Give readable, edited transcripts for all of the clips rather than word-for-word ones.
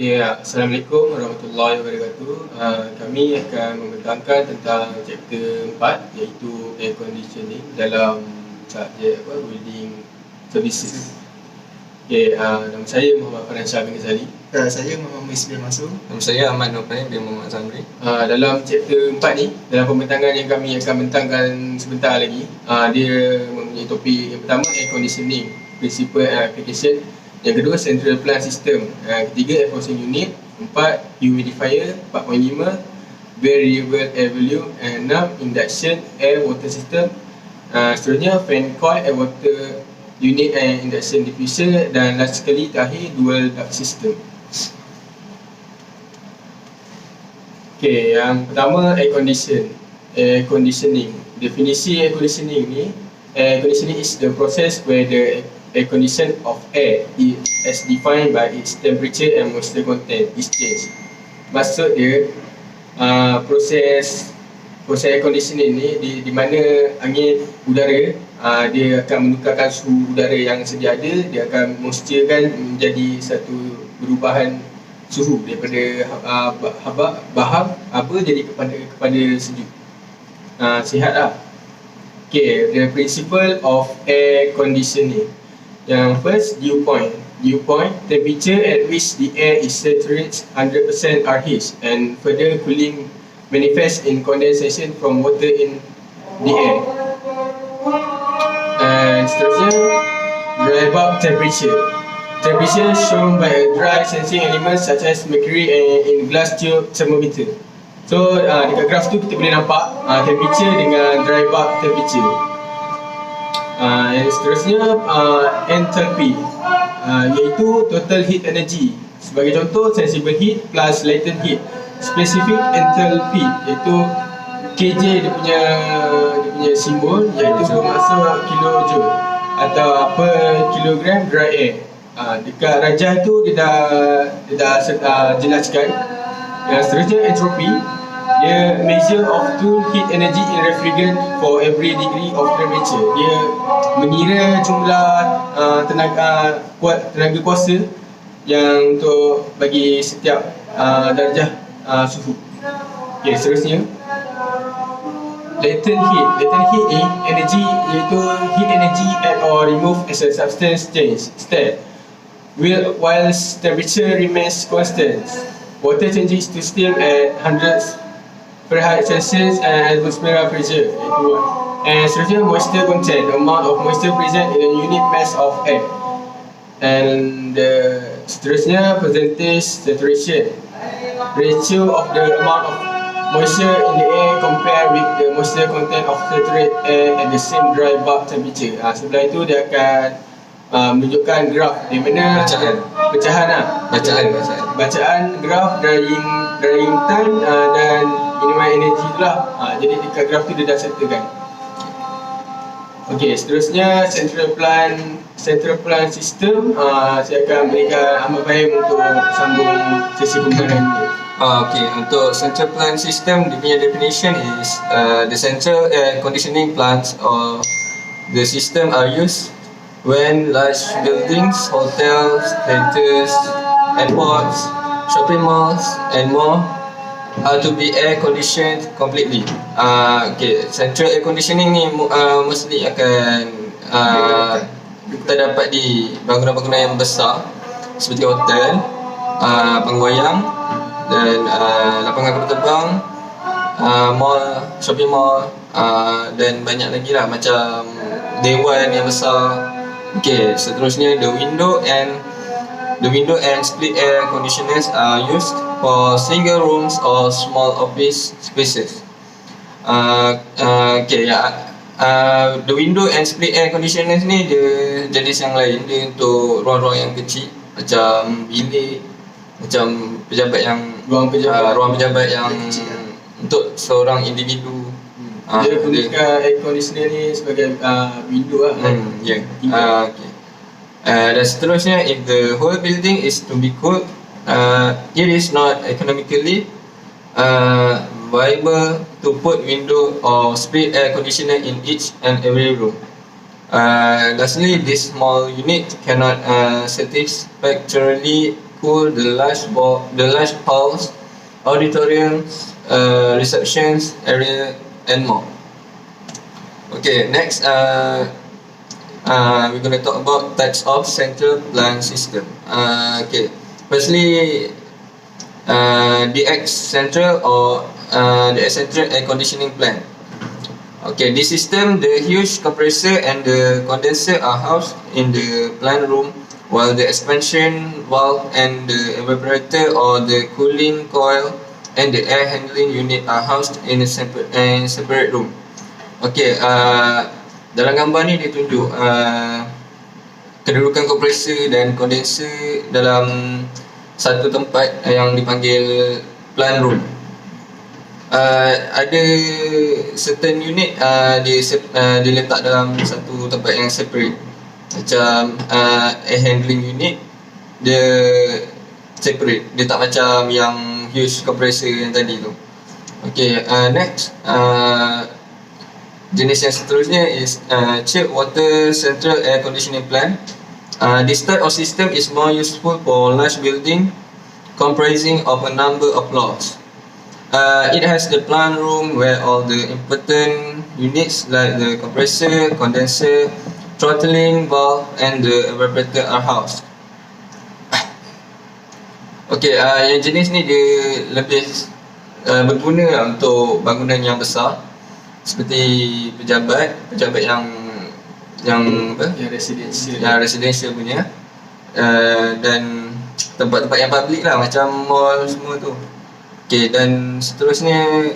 Ya, Assalamualaikum warahmatullahi wabarakatuh. Kami akan membentangkan tentang chapter 4 iaitu air conditioning dalam subjek building services. Nama saya Muhammad Farhan Shah bin Ghazali. Saya Muhammad Muiz bin Mansor. Nama saya Ahmed bin Muhammad Zamri. Dalam chapter 4 ni, dalam pembentangan yang kami akan bentangkan sebentar lagi, dia mempunyai topik yang pertama air conditioning, principle and application. Yang kedua, central plant system. Ketiga, air forcing unit. 4, humidifier. 4.5, variable air volume. 6, induction air water system. Seterusnya, fan coil, air water unit and induction diffuser. Dan last sekali, terakhir, dual duct system. Yang pertama, air conditioning. Definisi air conditioning ni, air conditioning is the process where the air condition of air as defined by its temperature and moisture content is changed. Maksud dia, proses air conditioning ni di mana angin udara dia akan menukarkan suhu udara yang sedia ada, dia akan moisturekan menjadi satu perubahan suhu daripada baham jadi kepada sejuk. Sihatlah. The principle of air conditioning. Yang first, dew point. Temperature at which the air is saturated 100% RH, and further cooling manifests in condensation from water in the air. And seterusnya, dry bulb temperature. Temperature shown by a dry sensing element such as mercury in glass tube thermometer. So dekat graf tu kita boleh nampak temperature dengan dry bulb temperature. Yang seterusnya, enthalpy, iaitu total heat energy. Sebagai contoh, sensible heat plus latent heat. Specific enthalpy, iaitu KJ dia punya simbol, iaitu bermaksud kilojoule atau per kilogram dry air. Dekat rajah tu dia dah jelaskan. Yang seterusnya, entropy, dia measure of total heat energy in refrigerant for every degree of temperature. Dia mengira jumlah tenaga kuasa yang untuk bagi setiap darjah suhu. Seterusnya, latent heat. Latent heat ni energy, iaitu heat energy add or remove as a substance change state while temperature remains constant. Water changes to steam at hundreds Farhan Celsius and atmospheric pressure, iaitu 1. And seterusnya, moisture content, amount of moisture present in a unit mass of air. And seterusnya, percentage saturation, ratio of the amount of moisture in the air compared with the moisture content of saturated air at the same dry bulb temperature. Sebelah itu dia akan menunjukkan graf di mana bacaan graf drying time dan minimum energy itulah. Jadi dekat graf tu dia dah settlekan. Seterusnya, central plant system. Saya akan berikan Ahmed Fahim untuk sambung sesi pembahasan ini. Untuk central plant system, dia punya definition is the central air conditioning plants or the system are used when large buildings, hotels, theatres, airports, shopping malls and more are to be air conditioned completely. Central air conditioning ni mostly akan kita dapat di bangunan-bangunan yang besar seperti hotel, penggoyang dan lapangan terbang, mall, shopping mall, dan banyak lagi lah macam dewan yang besar. Seterusnya, the window and split air conditioners are used for single rooms or small office spaces. The window and split air conditioners ni dia jenis yang lain. Dia untuk ruang-ruang yang kecil, macam bilik, macam ruang pejabat yang untuk seorang individu. Dia gunakan air conditioner ni sebagai window lah. Dan seterusnya, if the whole building is to be cooled, it is not economically viable to put window or split air conditioner in each and every room. Lastly, this small unit cannot satisfactorily pool, the large halls, auditoriums, receptions area, and more. Okay, next we're going to talk about types of central plan system. Okay, firstly, DX central or the central air conditioning plant. Okay, this system, the huge compressor and the condenser are housed in the plant room, while the expansion valve and the evaporator or the cooling coil and the air handling unit are housed in a separate room. Okay, dalam gambar ni dia tunjuk kedudukan kompresor dan kondenser dalam satu tempat yang dipanggil plant room. Ada certain unit dia letak dalam satu tempat yang separate. Macam air handling unit dia separate, dia tak macam yang huge compressor yang tadi tu. Okay, next jenis yang seterusnya is chilled water central air conditioning plant. This type of system is more useful for large building comprising of a number of floors. It has the plant room where all the important units like the compressor, condenser, throttling valve and the evaporator are housed. Okay, yang jenis ni dia lebih berguna untuk bangunan yang besar seperti pejabat yang apa? Yang residential punya, dan tempat-tempat yang public lah macam mall semua tu. Okay, dan seterusnya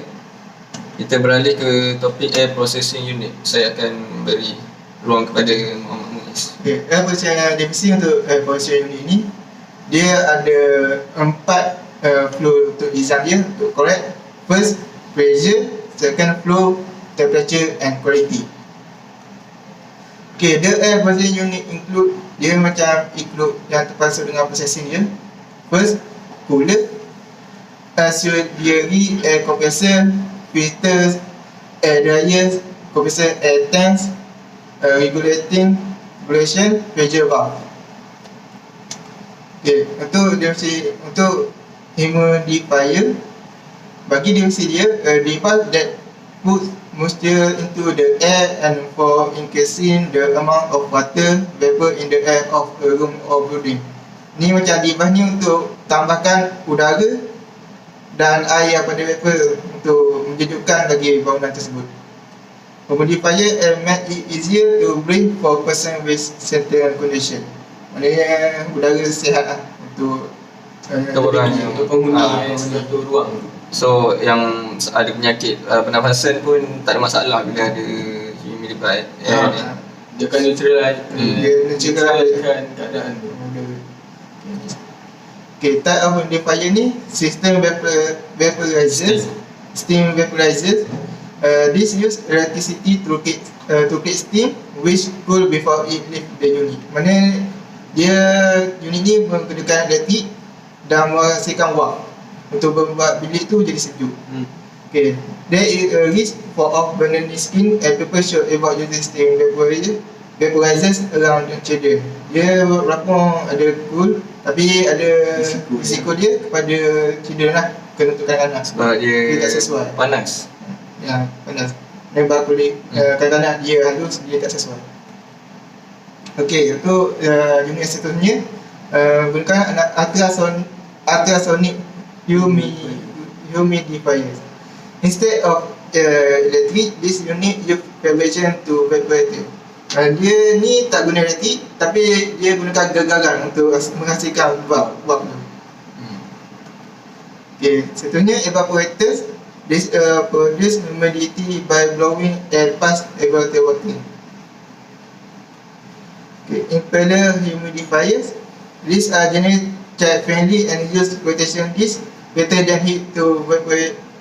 kita beralih ke topik air processing unit. Saya akan beri ruang kepada Muhammad Muiz. Okay, air processing definisi untuk air processing unit ni, dia ada 4 flow untuk design dia, untuk correct. First, pressure. Second, flow, temperature and quality. Okay, the air processing unit include, dia macam include yang terpasuk dengan processing dia. First, cooler, auxiliary air compressor, filters, air dryers, compressor air tanks, regulation, pressure valve. Okay, untuk humidifier, bagi definisi dia, device that puts moisture into the air and for increasing the amount of water vapor in the air of a room or building. Ni macam device ni untuk tambahkan udara dan air pada vapor untuk menjejukkan lagi bangunan tersebut. Humidifier make it easier to breathe for person with certain condition. Maknanya udara sihat lah untuk orang yang untuk penghuni satu ruang. So yang ada penyakit pernafasan pun tak ada masalah bila ada humidifier. Dia akan neutralkan keadaan tu. Okay, type of humidifier ni system vaporizers, steam vaporizers. This use electricity to create steam which cool before it leave the unit. Mana dia unit ni menggunakan elektrik dan menghasilkan wap untuk membuat bilik tu jadi sejuk. Okay, there is a risk for of burning skin and people should avoid using steam vaporizers around children. Dia walaupun ada cool tapi ada risiko dia kepada children lah, kena untuk kanak-kanak sebab dia tak sesuai, panas. Ya, panas. Nembak kulit kanak-kanak dia halus, dia tak sesuai. Okey, untuk unit seterusnya gunakan ultrasonic humidifiers. Instead of electric, this unit use vibration to evaporator. Dia ni tak guna elektrik tapi dia gunakan gegaran untuk menghasilkan wap tu. Okay, seterusnya evaporators. This produce humidity by blowing air past evaporator water. Okay, impeller humidifiers. These are generally child friendly and use rotation disk better than heat to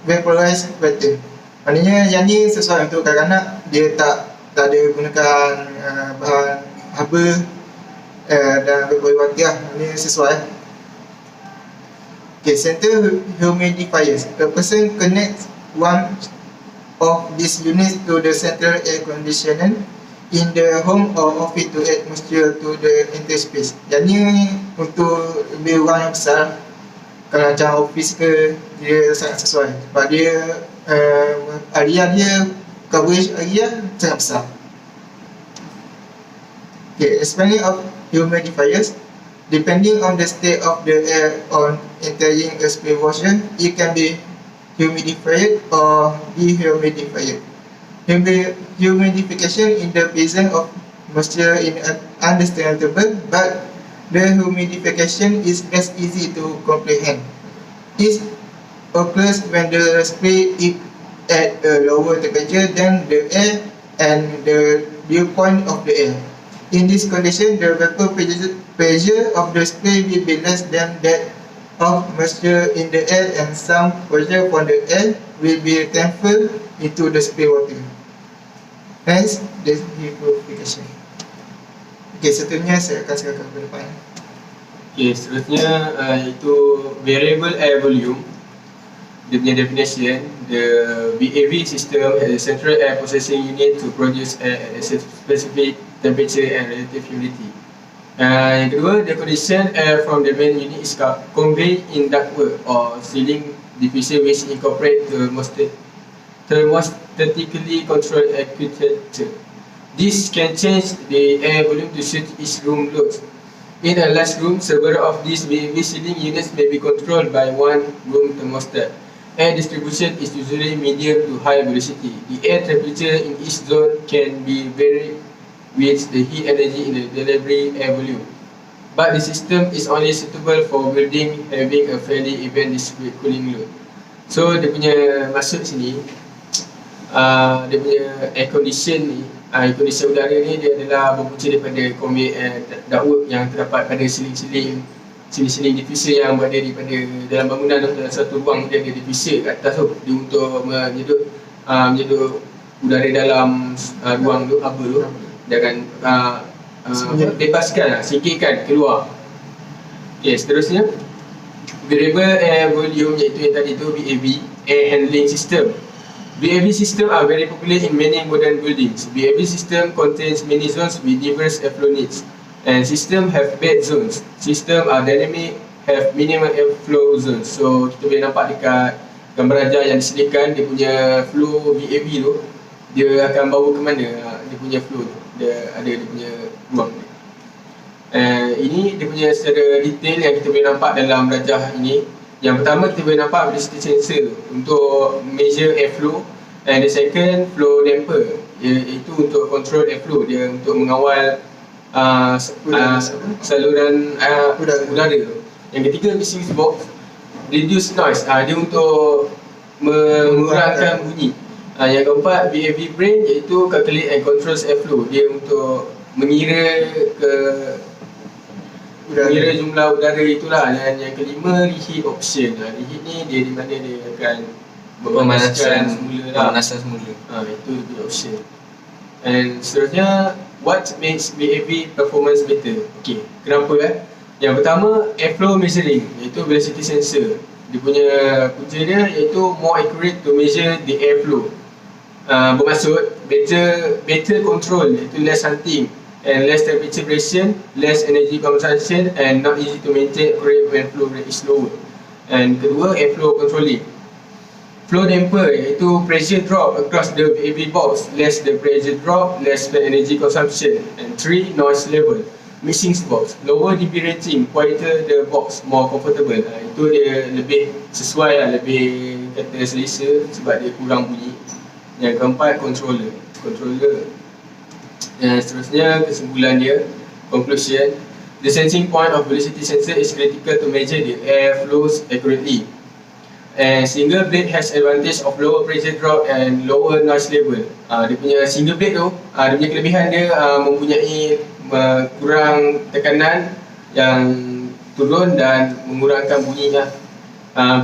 vaporize water. Maknanya yang ni sesuai untuk kanak-kanak, dia tak ada gunakan bahan haba dan vaporize water lah. Ini sesuai. Okay, center humidifiers. A person connects one of these units to the central air conditioner in the home or office to atmosphere to the interspace. Yang ni untuk lebih ruang yang besar. Kalau macam office ke, dia sangat sesuai sebab dia area dia, coverage area sangat besar. Okay, expanding of humidifiers. Depending on the state of the air on entering a spray portion, it can be humidified or dehumidified. Humidification in the presence of moisture is understandable, but the humidification is less easy to comprehend. It occurs when the spray is at a lower temperature than the air and the dew point of the air. In this condition, the vapor pressure of the spray will be less than that of moisture in the air, and some pressure from the air will be transferred into the spray water. Hence, the humidification. Okay, seterusnya saya akan serahkan kepada Fahim. Okay, seterusnya itu variable air volume. Dia punya definition, the VAV system has a central air processing unit to produce air at a specific temperature and relative humidity. Yang kedua, the condition air from the main unit is conveyed in ductwork or ceiling diffuser which incorporate thermostatically controlled architecture. This can change the air volume to suit each room load. In a large room, several of these VAV ceiling units may be controlled by one room thermostat. Air distribution is usually medium to high velocity. The air temperature in each zone can be varied with the heat energy in the delivery air volume. But the system is only suitable for building having a fairly even distributed cooling load. So dia punya maksud sini, dia punya air condition ni, air condition udara ni dia adalah berpunca daripada conveyor ductwork yang terdapat pada siling-siling diffuser yang berada pada dalam bangunan tu. Dalam satu ruang dia ada diffuser kat atas tu, dia untuk menyedut udara dalam ruang tu, haba tu, dia akan bebaskan, singkirkan keluar. Okay, seterusnya variable air volume, iaitu yang tadi tu VAV, air handling system. VAV system are very popular in many modern buildings. VAV system contains many zones with diverse airflow needs. And system have bed zones. System are dynamic, have minimal airflow zones. So kita boleh nampak dekat gambar rajah yang disediakan, dia punya flow VAV tu, dia akan bawa ke mana dia punya flow tu. Dia ada dia punya ruang dia. Ini dia punya secara detail yang kita boleh nampak dalam rajah ini. Yang pertama, kita boleh nampak velocity sensor untuk measure airflow, and the second, flow damper, iaitu untuk control airflow, dia untuk mengawal saluran udara. Yang ketiga, mixing box, reduce noise, dia untuk mengurangkan bunyi. Yang keempat, VAV brain, iaitu calculate and controls airflow, dia untuk mengira jumlah udara itulah. Dan yang kelima, reheat option. Reheat ni dia di mana dia akan pemanasan semula. Itu dia punya option. And seterusnya, what makes VAV performance better? Okay, kenapa Yang pertama, airflow measuring, iaitu velocity sensor. Dia punya punca dia iaitu more accurate to measure the airflow. Bermaksud better control, iaitu less hunting and less temperature variation, less energy consumption, and not easy to maintain accurate when flow rate is lower. And kedua, airflow controlling. Flow damper, iaitu pressure drop across the VAV box, less the pressure drop, less the energy consumption. And 3, noise level. Mixing box, lower dB rating, quieter the box, more comfortable. Itu dia lebih sesuai, lebih kata selesa sebab dia kurang bunyi. Yang keempat, controller. Dan seterusnya, kesimpulan dia, conclusion. The sensing point of velocity sensor is critical to measure the air flows accurately. And single blade has advantage of lower pressure drop and lower noise level. Dia punya single blade tu, dia punya kelebihan dia mempunyai kurang tekanan yang turun dan mengurangkan bunyi lah.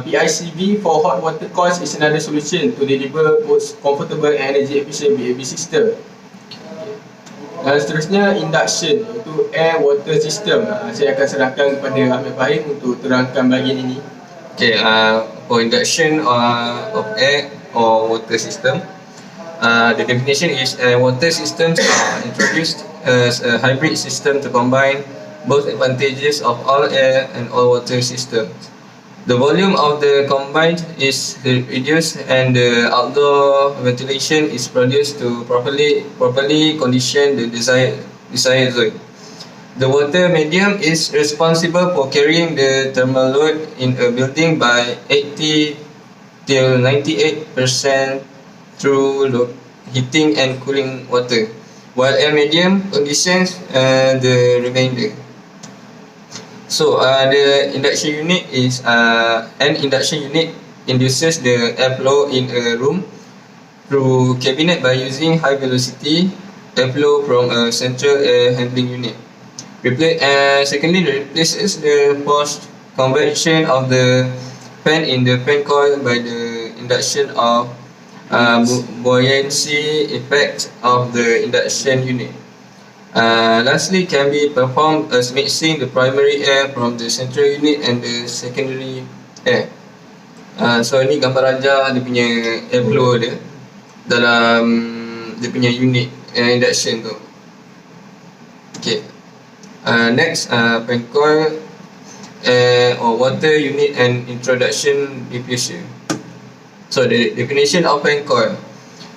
PICV for hot water coils is another solution to deliver both comfortable and energy efficient VAV system. Dan seterusnya, induction, iaitu air water system. Saya akan serahkan kepada Ahmed Fahim untuk terangkan bahagian ini. Okay, for induction of air or water system, The definition is water systems are introduced as a hybrid system to combine both advantages of all air and all water systems. The volume of the combined is reduced and the outdoor ventilation is produced to properly condition the desired zone. The water medium is responsible for carrying the thermal load in a building by 80 till 98% through heating and cooling water, while air medium conditions the remainder. So the induction unit is an induction unit induces the airflow in a room through cabinet by using high velocity airflow from a central air handling unit. Secondly, replaces the forced convection of the fan in the fan coil by the induction of buoyancy effect of the induction unit. Lastly, can be performed as mixing the primary air from the central unit and the secondary air. So ni gambar ajar dia punya airflow dia dalam dia punya unit induction tu. Okay. Next, fan coil or water unit and introduction diffuser. So the definition of fan coil.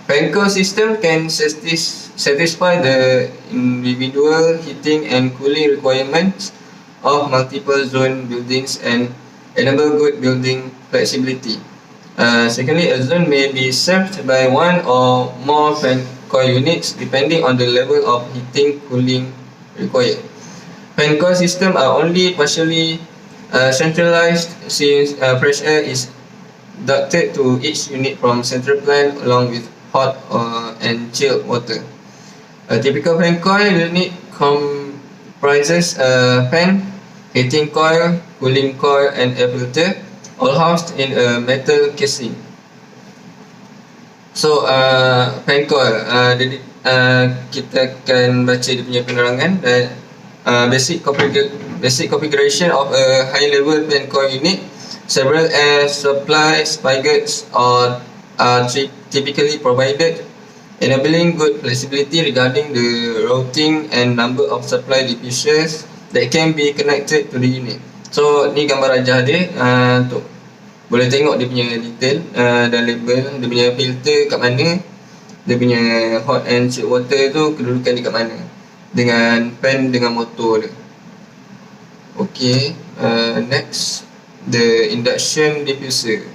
Fan coil system can satisfy the individual heating and cooling requirements of multiple zone buildings and enable good building flexibility. Secondly, a zone may be served by one or more fan coil units depending on the level of heating cooling required. Fan coil systems are only partially centralized since fresh air is ducted to each unit from central plant along with hot and chilled water. A typical fan coil unit comprises a fan, heating coil, cooling coil and air filter, all housed in a metal casing. So fan coil, kita akan baca dia punya penerangan dan basic configuration of a high level fan coil unit. Several air supply spigots are typically provided, enabling good flexibility regarding the routing and number of supply diffusers that can be connected to the unit. So ni gambar ajar dia untuk boleh tengok dia punya detail dan label dia punya filter kat mana, dia punya hot and chilled water tu kedudukan dia kat mana dengan fan dengan motor dia. Okay, next, the induction diffuser.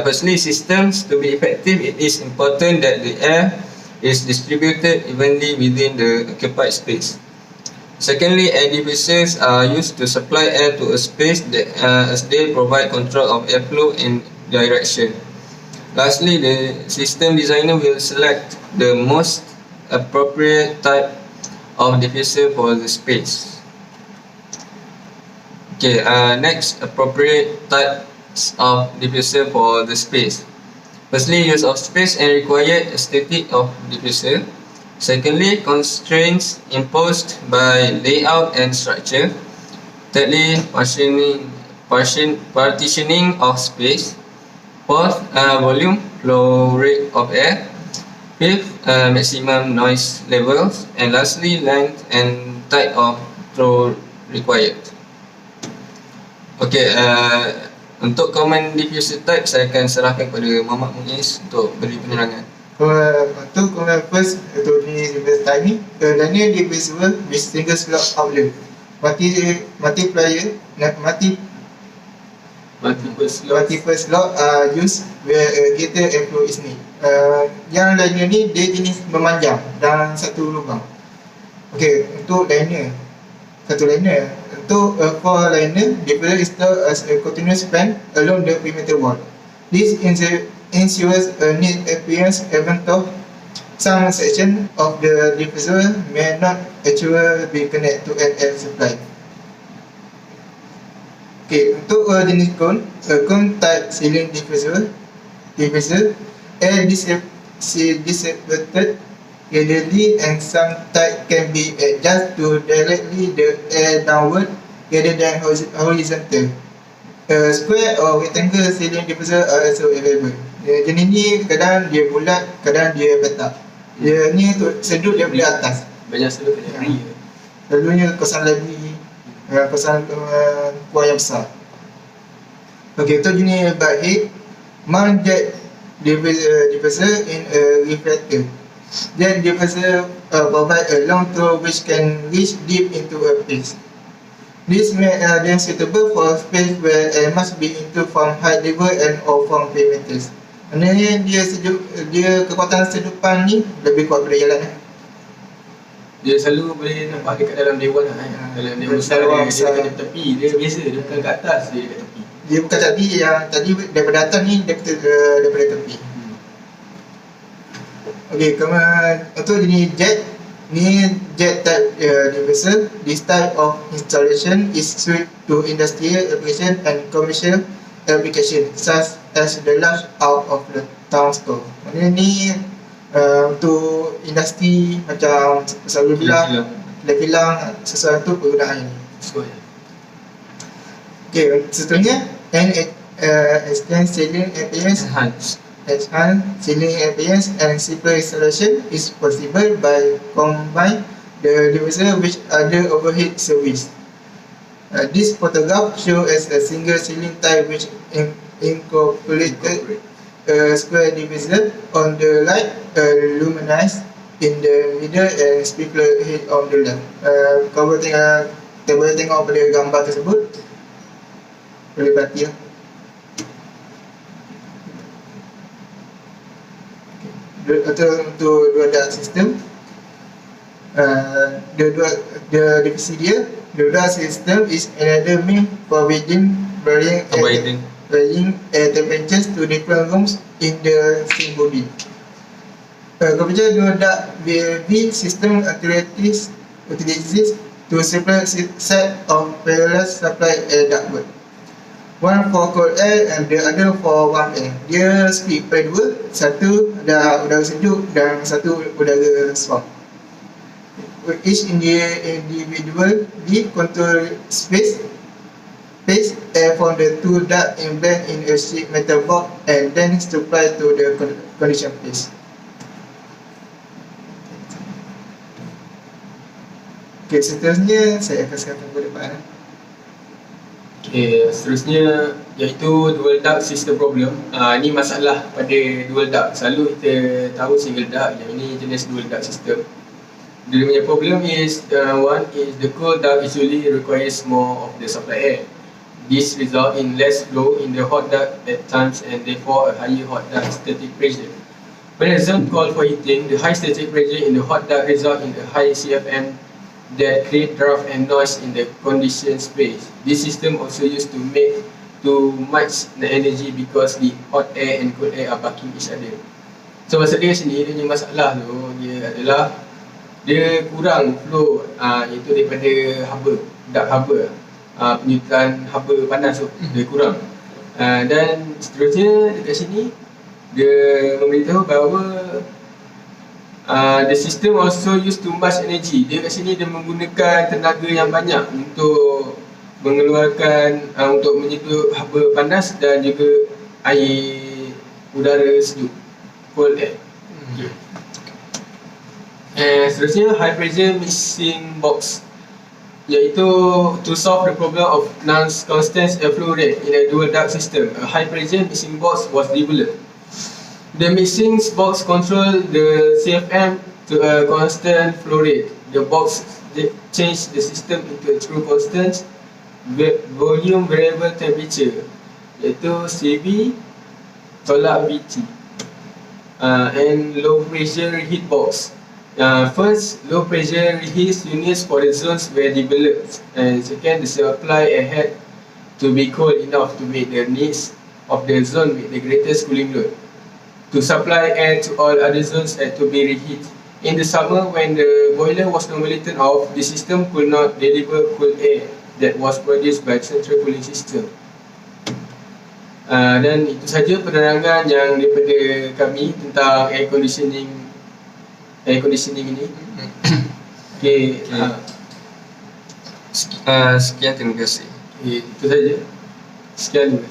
Firstly, systems to be effective, it is important that the air is distributed evenly within the occupied space. Secondly, air diffusers are used to supply air to a space that as they provide control of airflow and direction. Lastly, the system designer will select the most appropriate type of diffuser for the space. Okay, next, appropriate types of diffuser for the space. Firstly, use of space and required aesthetic of diffuser. Secondly, constraints imposed by layout and structure. Thirdly, partitioning of space. Fourth, volume, flow rate of air. Fifth, maximum noise levels. And lastly, length and type of throw required. Okay, untuk common diffuser type, saya akan serahkan kepada Muiz untuk beri penerangan. Untuk first, untuk diffuser type ni, keduanya diffusible with single slot outlet. Multiple slot used where greater airflow is need. Yang lainnya ni dia jenis memanjang dalam satu lubang. Okay, untuk liner, satu liner. Untuk for liner, diffuser is stored as a continuous fan along the perimeter wall. This ensures a neat appearance even though some section of the diffuser may not actually be connected to an air supply. Okay, untuk jenis cone type ceiling diffuser, air dissipated readily and some type can be adjusted to directly the air downward rather than horizontal. Square or rectangle ceiling diffuser are also available. Jenis ni kadang dia bulat, kadang dia petak. Dia ni tu sedut dia boleh atas. Banyak selalu kena beri. Selalunya kawasan library, kawasan kuah yang besar. Okey, tu jenis bug head. Mount jet diffuser in a reflector. Jet diffuser provide a long throw which can reach deep into a space. This make them suitable for space where air must be into from high level and or from perimeters. Maknanya dia kekuatan sedupan ni lebih kuat daripada jalan. Dia selalu boleh nampak dekat dalam dewan lah. Dalam dewan besar dia dekat tepi. Dia biasa, dia bukan kat atas, dia dekat tepi. Dia bukan tadi yang tadi daripada atas ni daripada tepi. Okey, kemudian untuk jenis jet ni jet type diffuser. This type of installation is suited to industrial application and commercial application such as the large out of the town store. Maknanya ni untuk industri macam pesawat kilang sesuatu penggunaan ini. Okey, seterusnya extend ceiling appearance, enhance ceiling appearance and simple installation is possible by combine the diffuser with other overhead service. This photograph shows as a single ceiling type which incorporated a square diffuser on the right, luminous in the middle and speaker head on the left. Kau boleh tengok pada gambar tersebut, boleh perhati lah. Untuk dua duct system, the divisi dia, the duct system is another means for varying air temperatures to different rooms in the same body. Kemudian dua duct VAV system utilities to separate set of parallel supply air ductwork. One for cold air and the other for warm air. Dia split pada dua, satu udara sejuk dan satu udara suam. Each individual control space air from the two ducts in blend in a sheet metal box and then supply to the condition place. Okay, seterusnya saya akan serahkan kepada Farhan. Okay, seterusnya iaitu dual duct system problem. Ini masalah pada dual duct. Selalu kita tahu single duct, yang ini jenis dual duct system. Dia punya problem is one is the cold duct usually requires more of the supply air. This result in less flow in the hot duct at times and therefore a higher hot duct static pressure. When a zone called for heating, the high static pressure in the hot duct result in a high CFM that create draft and noise in the conditioned space. This system also used to make too much the energy because the hot air and cold air are bucking each other. So maksud dia sini, dia punya masalah tu dia adalah dia kurang flow iaitu daripada haba, duct haba, penyutan haba panas tu dia kurang. Dan seterusnya dekat sini dia memberitahu bahawa the system also use too much energy. Dia kat sini dia menggunakan tenaga yang banyak untuk mengeluarkan untuk menyeduh haba panas dan juga air udara sejuk, cold air. Seterusnya high pressure mixing box, iaitu to solve the problem of non-constant airflow rate in a dual duct system. A high pressure mixing box was developed. The mixing box control the CFM to a constant flow rate. The box change the system into a true constant volume variable temperature, iaitu CB tolak BT. And low pressure reheat box. First, low pressure reheat units for the zones were developed, and second, the supply air had to be cold enough to meet the needs of the zone with the greatest cooling load. To supply air to all other zones had to be reheated. In the summer, when the boiler was normally turned off, the system could not deliver cool air that was produced by the central cooling system. Dan itu saja penerangan yang daripada kami tentang air conditioning ini. Okay. Sekian, terima kasih. Itu saja. Sekian.